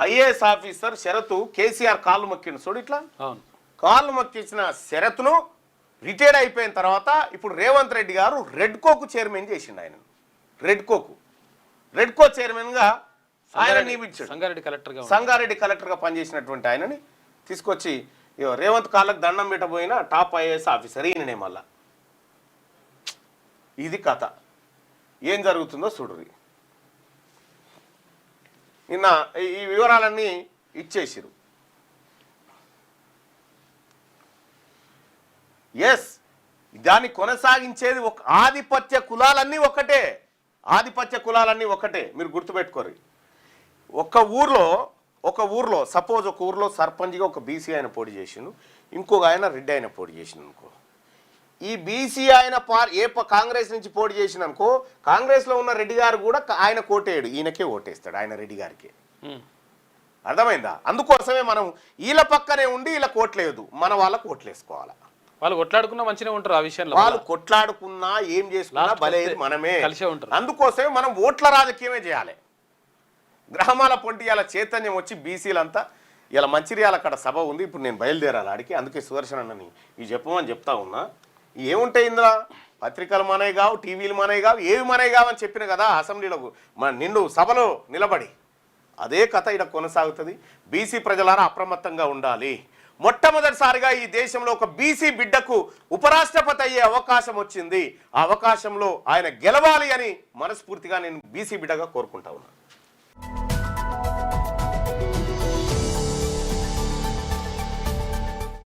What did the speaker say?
IAS officer షరతు కేసీఆర్ కాళ్ళు మొక్కిండు చూడు ఇట్లా. కాళ్ళు మొక్కించిన షరతును రిటైర్డ్ అయిపోయిన తర్వాత ఇప్పుడు రేవంత్ రెడ్డి గారు రెడ్కోకు చైర్మన్ చేసిండు. ఆయన రెడ్కో చైర్మన్గా ఆయన నియమించాడు. సంగారెడ్డి కలెక్టర్గా పనిచేసినటువంటి ఆయనని తీసుకొచ్చి రేవంత్ కాళ్ళకు దండం పెట్టబోయిన టాప్ ఐఏఎస్ ఆఫీసర్ ఈయననే. మళ్ళా ఇది కథ. ఏం జరుగుతుందో చూడుర్రి. నిన్న ఈ వివరాలన్నీ ఇచ్చేసిరు. ఎస్, దాన్ని కొనసాగించేది ఒక ఆధిపత్య కులాలన్నీ ఒకటే. మీరు గుర్తుపెట్టుకోరు. ఒక ఊర్లో సపోజ్ ఒక ఊర్లో సర్పంచ్గా ఒక బీసీ ఆయన పోటీ చేసిండు, ఇంకొక ఆయన రెడ్డి ఆయన పోటీ చేసిండు అనుకో. ఈ బీసీ ఆయన కాంగ్రెస్ నుంచి పోటీ చేసిన అనుకో, కాంగ్రెస్లో ఉన్న రెడ్డి గారు కూడా ఆయన కోటేయడు, ఈయనకే ఓటేస్తాడు, ఆయన రెడ్డి గారికి. అర్థమైందా? అందుకోసమే మనం వీళ్ళ పక్కనే ఉండి వీళ్ళ కోట్లేదు, మన వాళ్ళ కోట్లేసుకోవాలా. వాళ్ళు కొట్లాడుకున్నా మంచిగా ఉంటారు. ఆ విషయంలో వాళ్ళు కొట్లాడుకున్నా ఏం చేసుకున్నా బలేదు మనమే. అందుకోసమే మనం ఓట్ల రాజకీయమే చేయాలి. గ్రామాల పొంటి ఇలా చైతన్యం వచ్చి బీసీలంతా ఇలా మంచిర్యాల అక్కడ సభ ఉంది, ఇప్పుడు నేను బయలుదేరాలి ఆడికి. అందుకే సుదర్శన్ అన్నని ఇవి చెప్పమని చెప్తా ఉన్నా. ఏముంటాయి ఇందులో? పత్రికలు మనవి కావు, టీవీలు మనవి కావు, ఏవి మనవి కావని చెప్పిన కదా అసెంబ్లీలో మన నిండు సభలో నిలబడి. అదే కథ ఇక్కడ కొనసాగుతుంది. బీసీ ప్రజలారా అప్రమత్తంగా ఉండాలి. మొట్టమొదటిసారిగా ఈ దేశంలో ఒక బీసీ బిడ్డకు ఉపరాష్ట్రపతి అయ్యే అవకాశం వచ్చింది. ఆ అవకాశంలో ఆయన గెలవాలి అని మనస్ఫూర్తిగా నేను బీసీ బిడ్డగా కోరుకుంటా ఉన్నా.